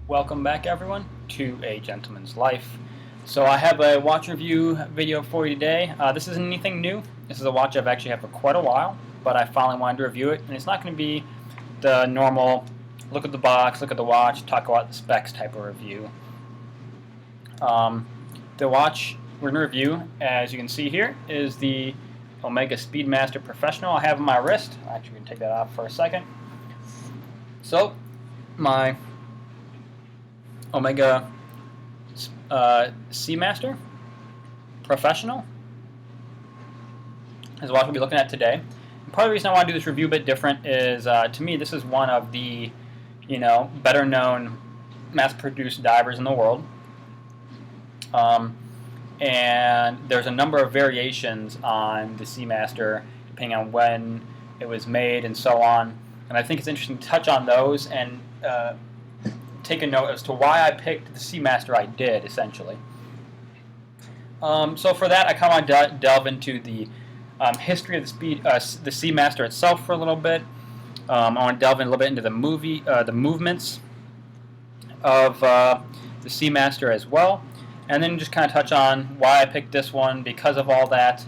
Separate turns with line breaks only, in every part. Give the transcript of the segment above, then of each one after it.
Welcome back, everyone, to A Gentleman's Life. So I have a watch review video for you today. This isn't anything new. This is a watch I've actually had for quite a while, but I finally wanted to review it, and it's not going to be the normal look at the box, look at the watch, talk about the specs type of review. The watch we're going to review, as you can see here, is the Omega Seamaster Professional I have on my wrist. I'm actually going to take that off for a second. So, my Omega Seamaster Professional is what we'll be looking at today. And part of the reason I want to do this review a bit different is, to me, this is one of the, better known mass-produced divers in the world. And there's a number of variations on the Seamaster depending on when it was made and so on. And I think it's interesting to touch on those and take a note as to why I picked the Seamaster I did, essentially. So for that, I kind of want to delve into the history of the Seamaster itself for a little bit. I want to delve in a little bit into the movements of the Seamaster as well, and then just kind of touch on why I picked this one because of all that,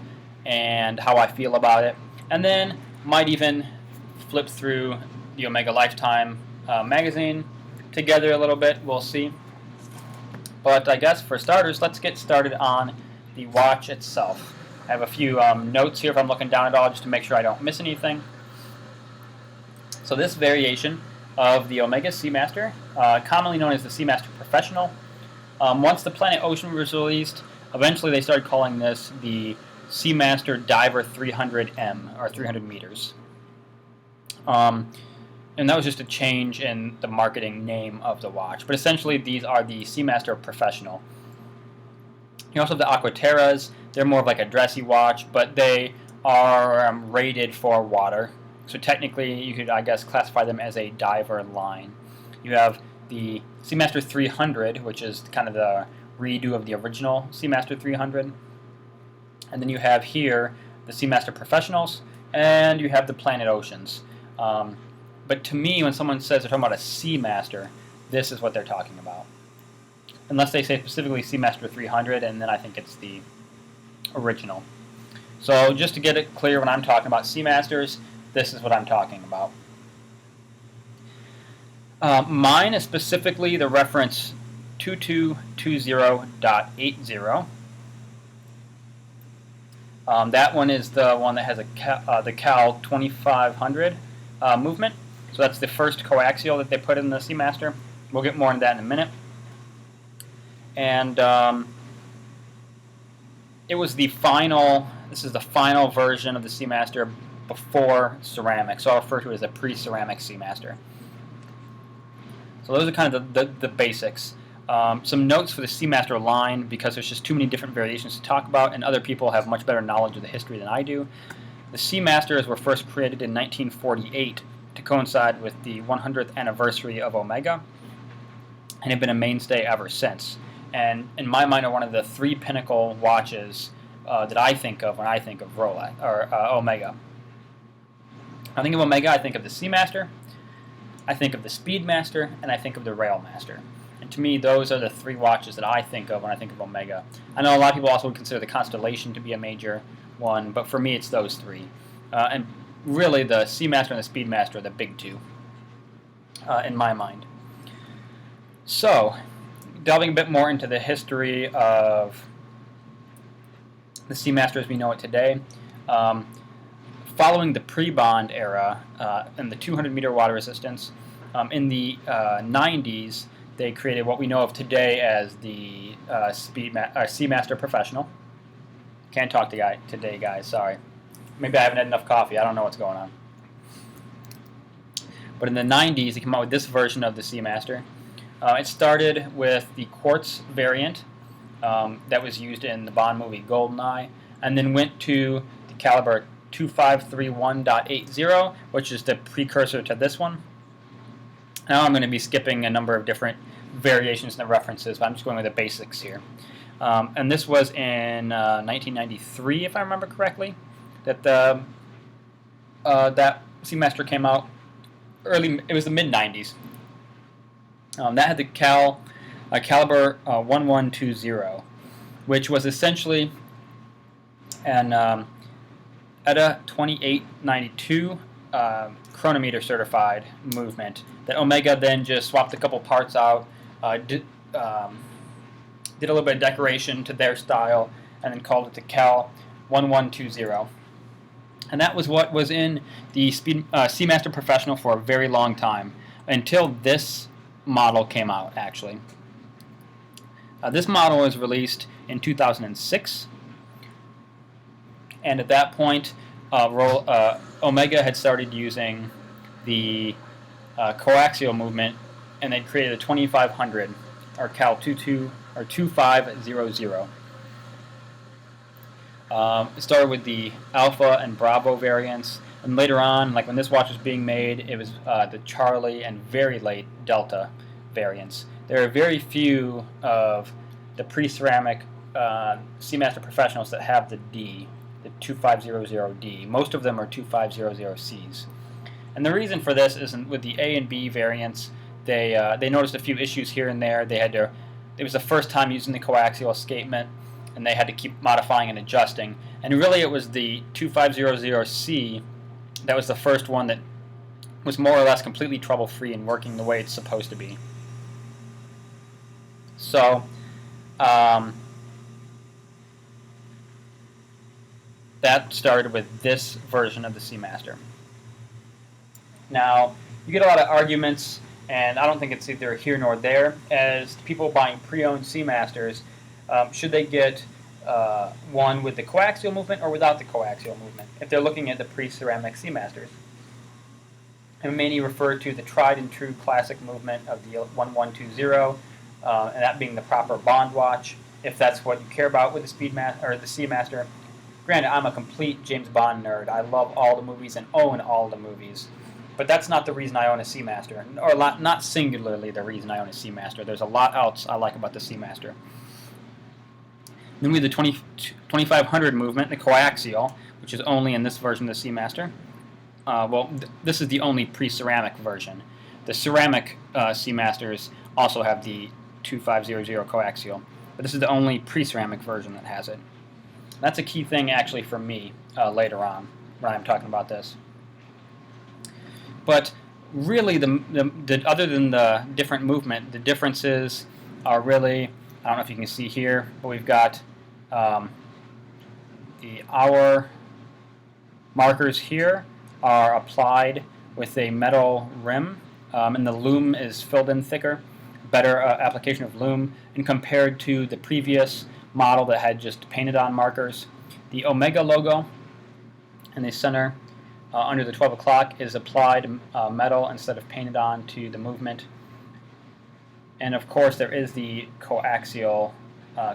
and how I feel about it, and then might even flip through the Omega Lifetime magazine together a little bit. We'll see. But I guess for starters, let's get started on the watch itself. I have a few notes here if I'm looking down at all just to make sure I don't miss anything. So this variation of the Omega Seamaster, commonly known as the Seamaster Professional, once the Planet Ocean was released, eventually they started calling this the Seamaster Diver 300M, or 300 meters. And that was just a change in the marketing name of the watch. But essentially, these are the Seamaster Professional. You also have the Aquaterras. They're more of like a dressy watch, but they are rated for water. So technically, you could, I guess, classify them as a diver line. You have the Seamaster 300, which is kind of the redo of the original Seamaster 300. And then you have here the Seamaster Professionals, and you have the Planet Oceans. But to me, when someone says they're talking about a Seamaster, this is what they're talking about. Unless they say specifically Seamaster 300, and then I think it's the original. So just to get it clear, when I'm talking about Seamasters, this is what I'm talking about. Mine is specifically the reference 2220.80. That one is the one that has the Cal 2500 movement. So that's the first coaxial that they put in the Seamaster. We'll get more into that in a minute. And it was the final, this is the final version of the Seamaster before ceramic. So I'll refer to it as a pre-ceramic Seamaster. So those are kind of the basics. Some notes for the Seamaster line, because there's just too many different variations to talk about, and other people have much better knowledge of the history than I do. The Seamasters were first created in 1948 to coincide with the 100th anniversary of Omega, and have been a mainstay ever since. And in my mind, are one of the three pinnacle watches that I think of when I think of Omega. I think of Omega, I think of the Seamaster, I think of the Speedmaster, and I think of the Railmaster. And to me, those are the three watches that I think of when I think of Omega. I know a lot of people also would consider the Constellation to be a major one, but for me, it's those three. And really, the Seamaster and the Speedmaster are the big two, in my mind. So, delving a bit more into the history of the Seamaster as we know it today, following the pre-bond era and the 200-meter water resistance, in the 90s, they created what we know of today as the Seamaster Professional. Can't talk today, guys. Sorry. Maybe I haven't had enough coffee. I don't know what's going on. But in the 90s, they came out with this version of the Seamaster. It started with the quartz variant that was used in the Bond movie GoldenEye, and then went to the caliber 2531.80, which is the precursor to this one. Now I'm going to be skipping a number of different variations and the references, but I'm just going with the basics here. And this was in 1993, if I remember correctly, that that Seamaster came out. It was the mid-90s. That had the caliber 1120, which was essentially an ETA 2892 chronometer certified movement that Omega then just swapped a couple parts out, did a little bit of decoration to their style, and then called it the Cal 1120. And that was what was in the Seamaster Professional for a very long time, until this model came out, actually. This model was released in 2006, and at that point, Omega had started using the coaxial movement, and they created a 2500, or Cal 2500. It started with the Alpha and Bravo variants, and later on, like when this watch was being made, it was the Charlie and very late Delta variants. There are very few of the pre-ceramic Seamaster Professionals that have the D, the 2500D. Most of them are 2500Cs. And the reason for this is with the A and B variants, they noticed a few issues here and there. It was the first time using the coaxial escapement, and they had to keep modifying and adjusting. And really it was the 2500C that was the first one that was more or less completely trouble-free and working the way it's supposed to be. So, that started with this version of the Seamaster. Now, you get a lot of arguments, and I don't think it's either here nor there, as people buying pre-owned Seamasters, should they get one with the coaxial movement or without the coaxial movement, if they're looking at the pre-ceramic Seamasters. And many refer to the tried and true classic movement of the 1120, and that being the proper Bond watch, if that's what you care about with the Seamaster. Granted, I'm a complete James Bond nerd. I love all the movies and own all the movies. But that's not the reason I own a Seamaster, or not singularly the reason I own a Seamaster. There's a lot else I like about the Seamaster. Then we have the 2500 movement, the coaxial, which is only in this version of the Seamaster. This is the only pre-ceramic version. The ceramic Seamasters also have the 2500 coaxial, but this is the only pre-ceramic version that has it. That's a key thing actually for me later on when I'm talking about this. But really, other than the different movement, the differences are really, I don't know if you can see here, but we've got the hour markers here are applied with a metal rim, and the loom is filled in thicker, better application of loom, and compared to the previous model that had just painted on markers. The Omega logo in the center under the 12 o'clock is applied metal instead of painted on to the movement. And of course there is the coaxial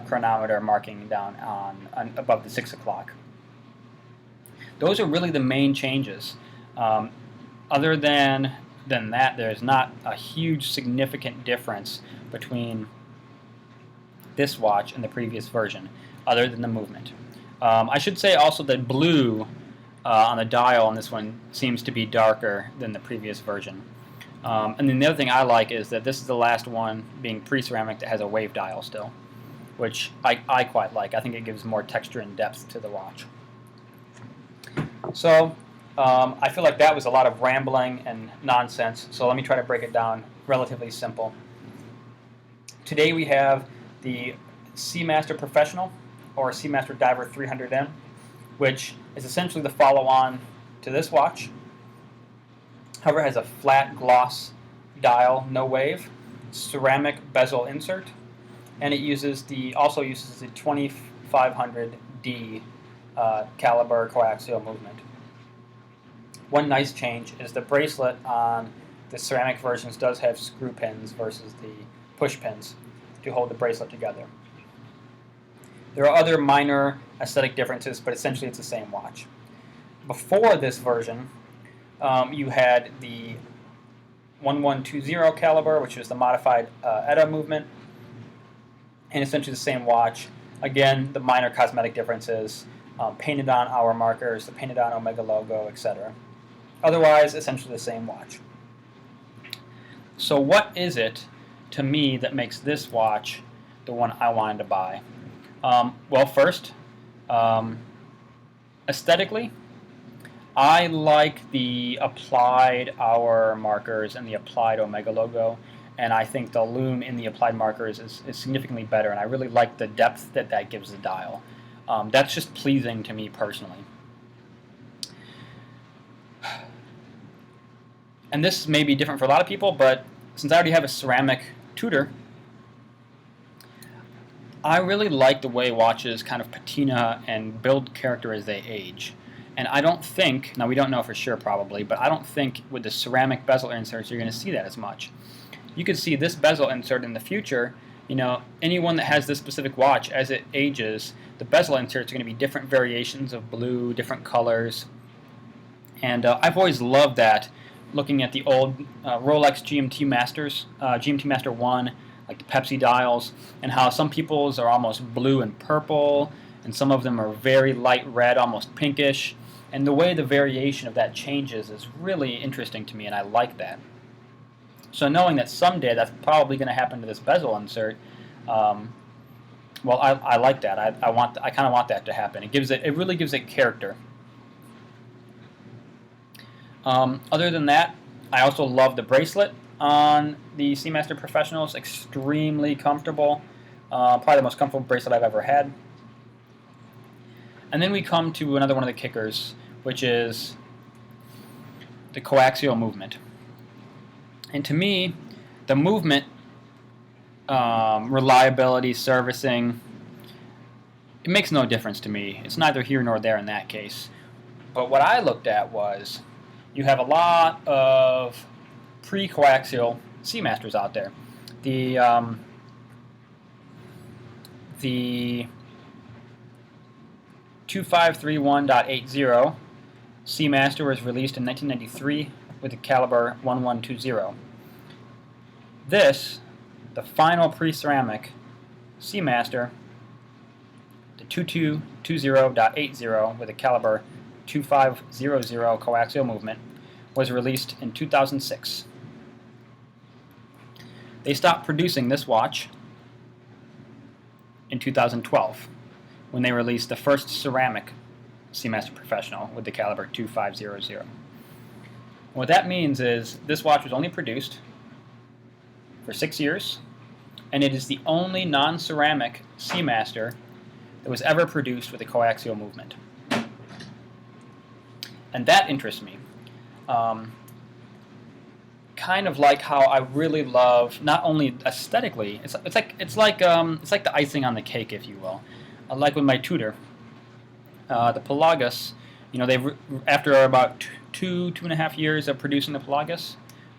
chronometer marking down on above the 6 o'clock. Those are really the main changes. Other than that, there's not a huge significant difference between this watch and the previous version, other than the movement. I should say also that blue on the dial on this one seems to be darker than the previous version. And then the other thing I like is that this is the last one being pre-ceramic that has a wave dial still, which I quite like. I think it gives more texture and depth to the watch. So I feel like that was a lot of rambling and nonsense, so let me try to break it down relatively simple. Today we have the Seamaster Professional, or Seamaster Diver 300M, which is essentially the follow-on to this watch. However, it has a flat gloss dial, no wave, ceramic bezel insert, and it also uses the 2500D caliber coaxial movement. One nice change is the bracelet on the ceramic versions does have screw pins versus the push pins to hold the bracelet together. There are other minor aesthetic differences, but essentially it's the same watch. Before this version, you had the 1120 caliber, which is the modified ETA movement, and essentially the same watch. Again, the minor cosmetic differences, painted on hour markers, the painted on Omega logo, etc. Otherwise, essentially the same watch. So what is it to me that makes this watch the one I wanted to buy? Well, first, aesthetically, I like the applied hour markers and the applied Omega logo, and I think the lume in the applied markers is significantly better, and I really like the depth that that gives the dial. That's just pleasing to me personally. And this may be different for a lot of people, but since I already have a ceramic Tudor, I really like the way watches kind of patina and build character as they age. And I don't think, now we don't know for sure probably, but I don't think with the ceramic bezel inserts you're going to see that as much. You could see this bezel insert in the future. You know, anyone that has this specific watch, as it ages, the bezel inserts are going to be different variations of blue, different colors. And I've always loved that, looking at the old Rolex GMT Masters, GMT Master 1, like the Pepsi dials, and how some people's are almost blue and purple, and some of them are very light red, almost pinkish. And the way the variation of that changes is really interesting to me, and I like that. So knowing that someday that's probably going to happen to this bezel insert, well, I like that. I kind of want that to happen. It really gives it character. Other than that, I also love the bracelet on the Seamaster Professional. It's extremely comfortable. Probably the most comfortable bracelet I've ever had. And then we come to another one of the kickers, which is the coaxial movement. And to me, the movement, reliability, servicing, it makes no difference to me. It's neither here nor there in that case. But what I looked at was, you have a lot of pre-coaxial Seamasters out there. The 2531.80 Seamaster was released in 1993 with the caliber 1120. This, the final pre-ceramic Seamaster, the 2220.80 with a caliber 2500 coaxial movement, was released in 2006. They stopped producing this watch in 2012 when they released the first ceramic Seamaster Professional with the caliber 2500. What that means is this watch was only produced for 6 years, and it is the only non-ceramic Seamaster that was ever produced with a coaxial movement. And that interests me. Kind of like how I really love, not only aesthetically, it's like the icing on the cake, if you will. Like with my Tudor, the Pelagus. You know, after about two and a half years of producing the Pelagus,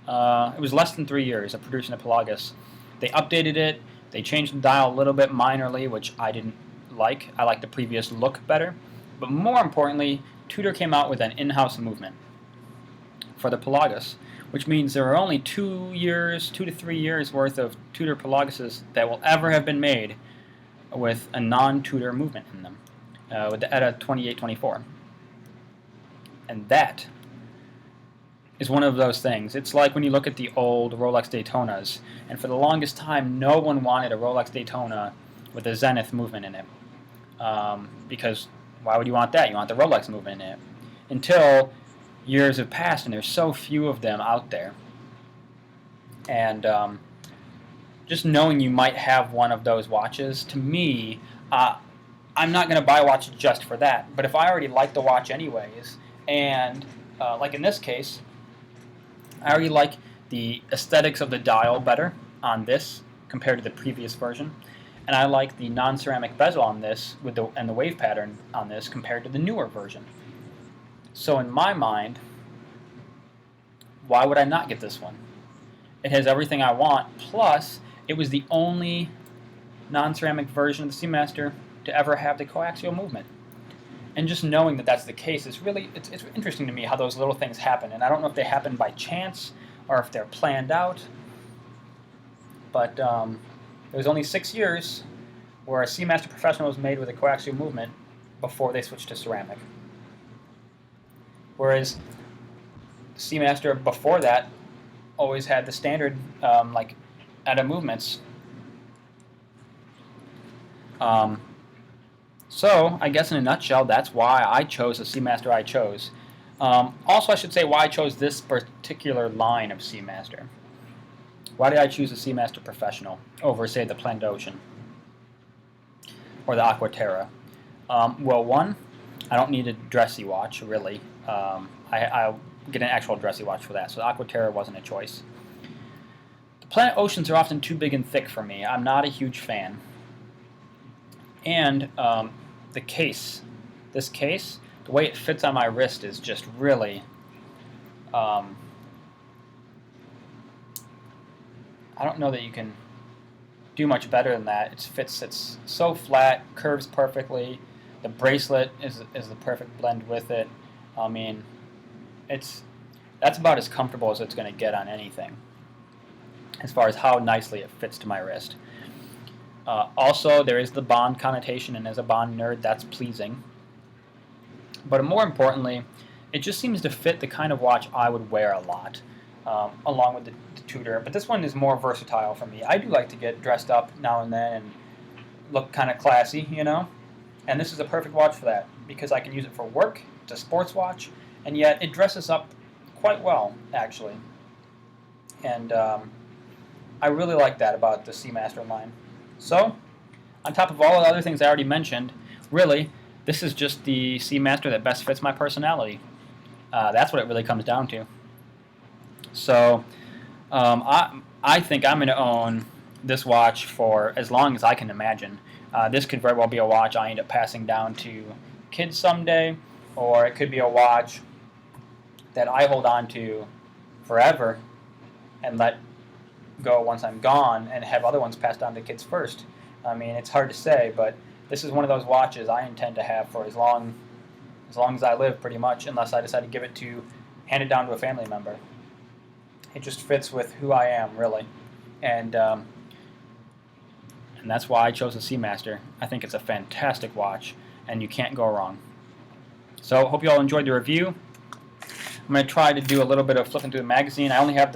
it was less than 3 years of producing the Pelagus. They updated it. They changed the dial a little bit minorly, which I didn't like. I liked the previous look better. But more importantly, Tudor came out with an in-house movement for the Pelagus, which means there are only 2 to 3 years worth of Tudor Pelaguses that will ever have been made with a non-Tudor movement in them, with the ETA 2824. And that is one of those things. It's like when you look at the old Rolex Daytonas, and for the longest time no one wanted a Rolex Daytona with a Zenith movement in it. Because why would you want that? You want the Rolex movement in it. Until years have passed and there's so few of them out there. And just knowing you might have one of those watches, to me, I'm not going to buy a watch just for that. But if I already like the watch anyways, and like in this case, I already like the aesthetics of the dial better on this compared to the previous version. And I like the non-ceramic bezel on this and the wave pattern on this compared to the newer version. So in my mind, why would I not get this one? It has everything I want, plus it was the only non-ceramic version of the Seamaster to ever have the coaxial movement. And just knowing that that's the case is really, it's interesting to me how those little things happen. And I don't know if they happen by chance or if they're planned out. But it was only 6 years where a Seamaster Professional was made with a coaxial movement before they switched to ceramic. Whereas the Seamaster before that always had the standard, like out of movements. So I guess in a nutshell, that's why I chose the Seamaster I chose. Also, I should say why I chose this particular line of Seamaster. Why did I choose the Seamaster Professional over, say, the Planet Ocean or the Aquaterra? Well, one, I don't need a dressy watch, really. I'll get an actual dressy watch for that, so the Aquaterra wasn't a choice. The Planet Oceans are often too big and thick for me. I'm not a huge fan. And the case, this case, the way it fits on my wrist is just really, I don't know that you can do much better than that. It's so flat, curves perfectly. The bracelet is the perfect blend with it. I mean, that's about as comfortable as it's going to get on anything, as far as how nicely it fits to my wrist. Also, there is the Bond connotation, and as a Bond nerd, that's pleasing. But more importantly, it just seems to fit the kind of watch I would wear a lot, along with the Tudor. But this one is more versatile for me. I do like to get dressed up now and then and look kind of classy, you know? And this is a perfect watch for that, because I can use it for work. It's a sports watch, and yet it dresses up quite well, actually. And I really like that about the Seamaster line. So, on top of all the other things I already mentioned, really, this is just the Seamaster that best fits my personality. That's what it really comes down to. So, I think I'm going to own this watch for as long as I can imagine. This could very well be a watch I end up passing down to kids someday, or it could be a watch that I hold on to forever and let go once I'm gone, and have other ones passed down to kids first. I mean, it's hard to say, but this is one of those watches I intend to have for as long as I live, pretty much, unless I decide to hand it down to a family member. It just fits with who I am, really, and that's why I chose the Seamaster. I think it's a fantastic watch, and you can't go wrong. So, hope you all enjoyed the review. I'm going to try to do a little bit of flipping through the magazine. I only have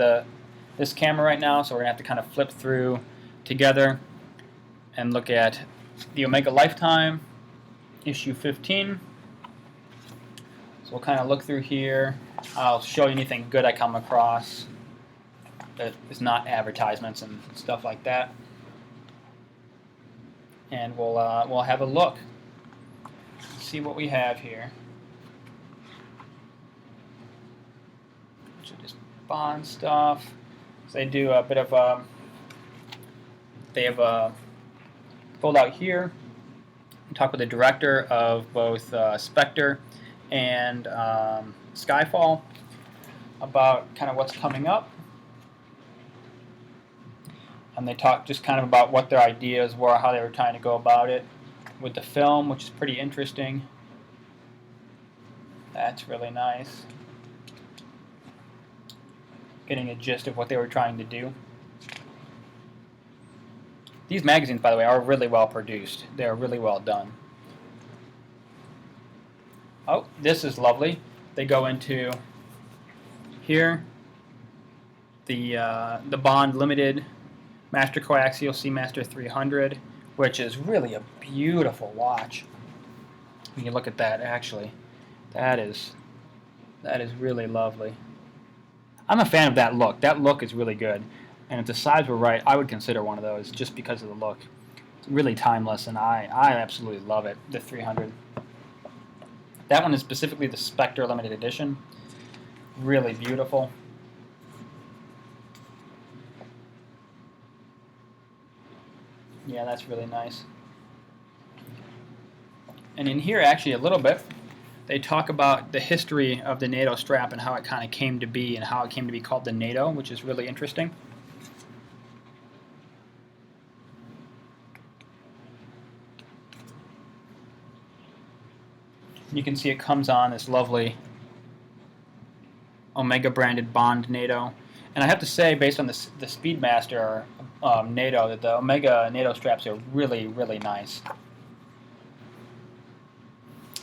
this camera right now, so we're going to have to kind of flip through together and look at the Omega Lifetime, issue 15. So we'll kind of look through here. I'll show you anything good I come across that is not advertisements and stuff like that. And we'll have a look, see what we have here. So just Bond stuff. So they do a bit of they have pulled out here and talk with the director of both Spectre and Skyfall about kind of what's coming up. And they talk just kind of about what their ideas were, how they were trying to go about it with the film, which is pretty interesting. That's really nice. Getting a gist of what they were trying to do. These magazines, by the way, are really well produced. They're really well done. Oh, this is lovely. They go into here the Bond Limited Master Coaxial Seamaster 300, which is really a beautiful watch. When you look at that, actually, that is really lovely. I'm a fan of that look. That look is really good. And if the size were right, I would consider one of those just because of the look. It's really timeless, and I absolutely love it, the 300. That one is specifically the Spectre Limited Edition. Really beautiful. Yeah, that's really nice. And in here, actually, a little bit, they talk about the history of the NATO strap and how it kind of came to be and how it came to be called the NATO, which is really interesting. You can see it comes on this lovely Omega branded Bond NATO. And I have to say, based on the Speedmaster NATO, that the Omega NATO straps are really, really nice.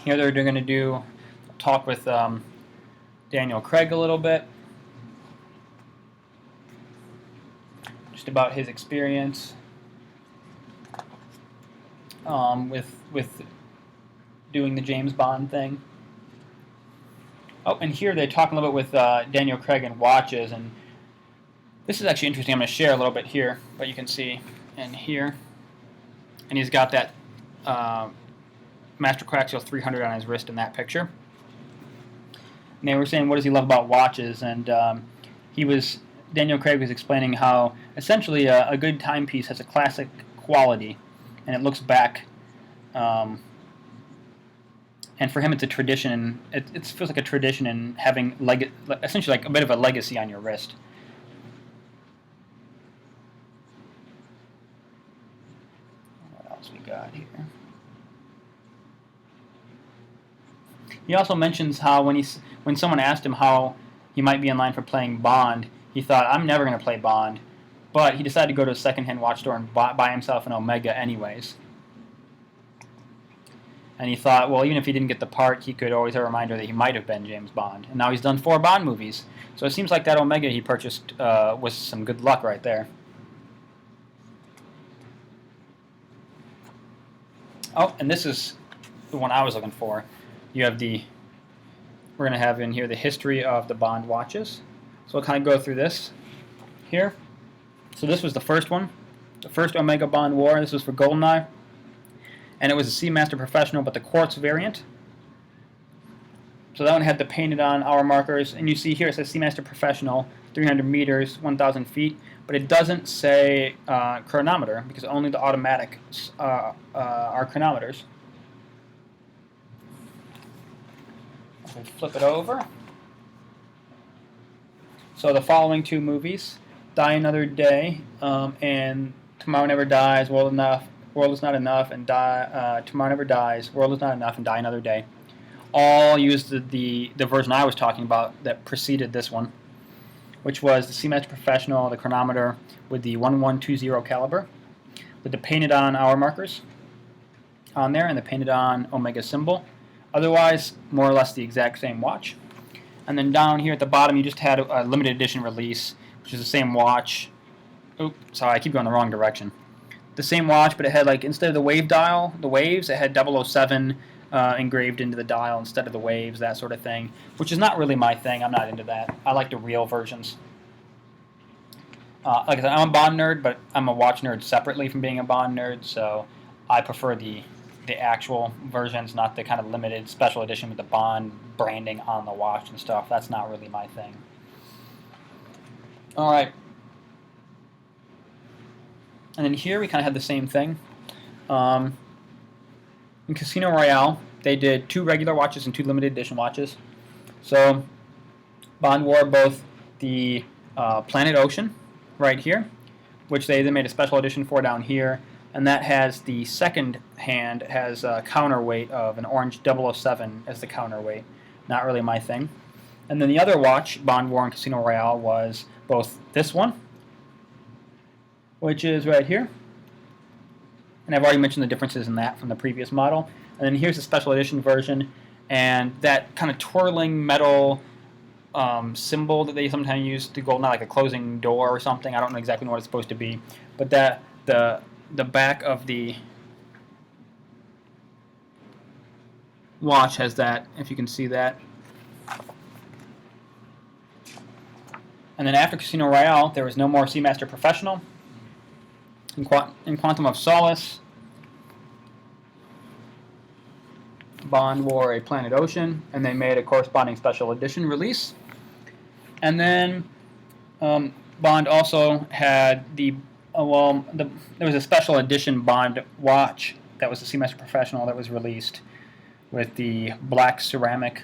Here they're going to do talk with Daniel Craig a little bit. Just about his experience with doing the James Bond thing. Oh, and here they talk a little bit with Daniel Craig and watches, and this is actually interesting. I'm going to share a little bit here, but you can see in here, and he's got that Master Coaxial 300 on his wrist in that picture. And they were saying, what does he love about watches? And Daniel Craig was explaining how essentially a good timepiece has a classic quality, and it looks back. And for him, it's a tradition. It feels like a tradition in having essentially like a bit of a legacy on your wrist. What else we got here? He also mentions how when someone asked him how he might be in line for playing Bond, he thought, I'm never going to play Bond. But he decided to go to a secondhand watch store and buy himself an Omega anyways. And he thought, well, even if he didn't get the part, he could always have a reminder that he might have been James Bond. And now he's done 4 Bond movies. So it seems like that Omega he purchased was some good luck right there. Oh, and this is the one I was looking for. You have we're going to have in here the history of the Bond watches. So we'll kind of go through this here. So this was the first one, the first Omega Bond War. This was for GoldenEye. And it was a Seamaster Professional, but the quartz variant. So that one had the painted on hour markers. And you see here it says Seamaster Professional, 300 meters, 1,000 feet. But it doesn't say chronometer, because only the automatics are chronometers. We'll flip it over. So the following 2 movies, Die Another Day, and Tomorrow Never Dies, World is Not Enough, and Tomorrow Never Dies, World is Not Enough, and Die Another Day, all used the version I was talking about that preceded this one, which was the Seamaster Professional, the chronometer with the 1120 caliber, with the painted on hour markers on there, and the painted on Omega symbol. Otherwise, more or less the exact same watch. And then down here at the bottom, you just had a limited edition release, which is the same watch. Oops, sorry, I keep going the wrong direction. The same watch, but it had, like, instead of the wave dial, the waves, it had 007 engraved into the dial instead of the waves, that sort of thing, which is not really my thing. I'm not into that. I like the real versions. Like I said, I'm a Bond nerd, but I'm a watch nerd separately from being a Bond nerd, so I prefer the actual versions, not the kind of limited special edition with the Bond branding on the watch and stuff. That's not really my thing. All right. And then here we kind of had the same thing. In Casino Royale, they did 2 regular watches and 2 limited edition watches. So Bond wore both the Planet Ocean right here, which they made a special edition for down here, and that has the second hand has a counterweight of an orange 007 as the counterweight. Not really my thing. And then the other watch Bond wore in Casino Royale was both this one, which is right here, and I've already mentioned the differences in that from the previous model. And then here's the special edition version, and that kind of twirling metal symbol that they sometimes use to go, not like a closing door or something. I don't know exactly what it's supposed to be, but that the back of the watch has that, if you can see that. And then after Casino Royale, there was no more Seamaster Professional. In Quantum of Solace, Bond wore a Planet Ocean, and they made a corresponding special edition release. And then Bond also had there was a special edition Bond watch that was the Seamaster Professional that was released with the black ceramic.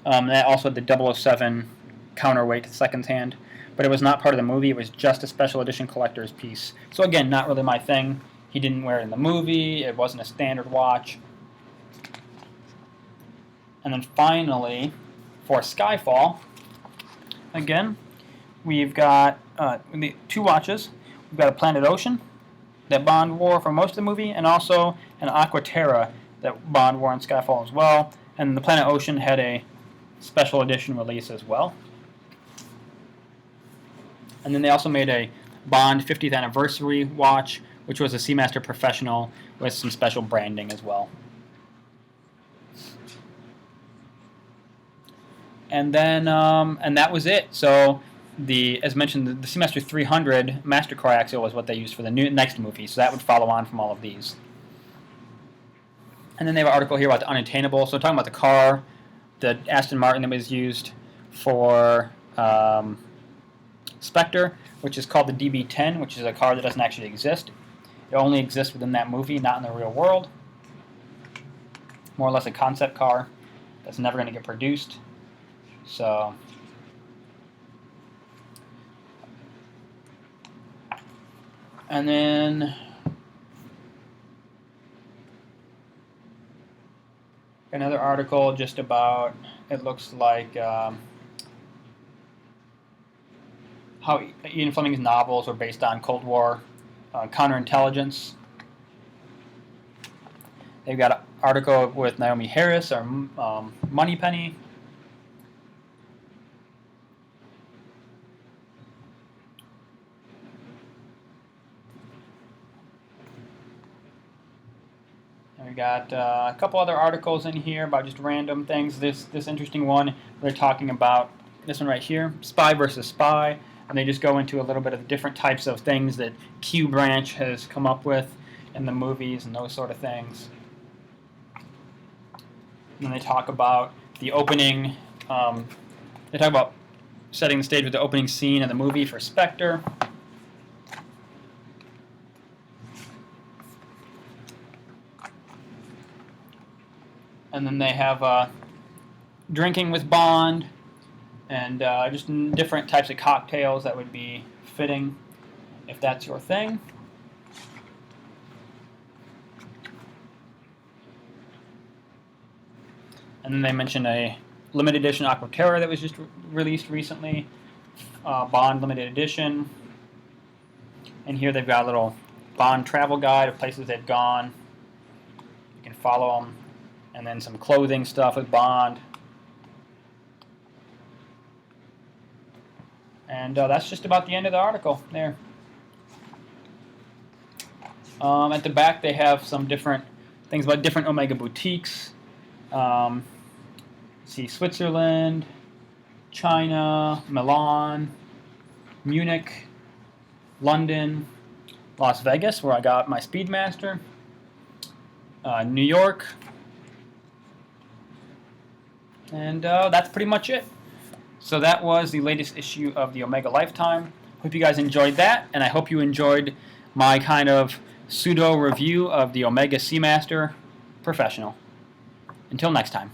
That also had the 007 counterweight second hand, but it was not part of the movie. It was just a special edition collector's piece. So again, not really my thing. He didn't wear it in the movie. It wasn't a standard watch. And then finally, for Skyfall, again, we've got the 2 watches. We've got a Planet Ocean that Bond wore for most of the movie, and also an Aquaterra that Bond wore in Skyfall as well. And the Planet Ocean had a special edition release as well. And then they also made a Bond 50th Anniversary watch, which was a Seamaster Professional with some special branding as well. And then, and that was it. So, as mentioned, the Seamaster 300 Master Coaxial was what they used for the next movie. So that would follow on from all of these. And then they have an article here about the unattainable. So talking about the car, the Aston Martin that was used for Spectre, which is called the DB10, which is a car that doesn't actually exist. It only exists within that movie, not in the real world. More or less a concept car that's never going to get produced. So, and then another article just about, it looks like how Ian Fleming's novels were based on Cold War counterintelligence. They've got an article with Naomi Harris or Moneypenny. We got a couple other articles in here about just random things. This interesting one, they're talking about this one right here, spy versus spy, and they just go into a little bit of the different types of things that Q Branch has come up with in the movies and those sort of things. And then they talk about the opening. They talk about setting the stage with the opening scene of the movie for Spectre. And then they have drinking with Bond, and just different types of cocktails that would be fitting if that's your thing. And then they mention a limited edition Aqua Terra that was just released recently, Bond limited edition. And here they've got a little Bond travel guide of places they've gone. You can follow them. And then some clothing stuff with Bond. And that's just about the end of the article there. At the back they have some different things about different Omega boutiques. See Switzerland, China, Milan, Munich, London, Las Vegas, where I got my Speedmaster, New York, and that's pretty much it. So that was the latest issue of the Omega Lifetime. Hope you guys enjoyed that, and I hope you enjoyed my kind of pseudo review of the Omega Seamaster Professional. Until next time.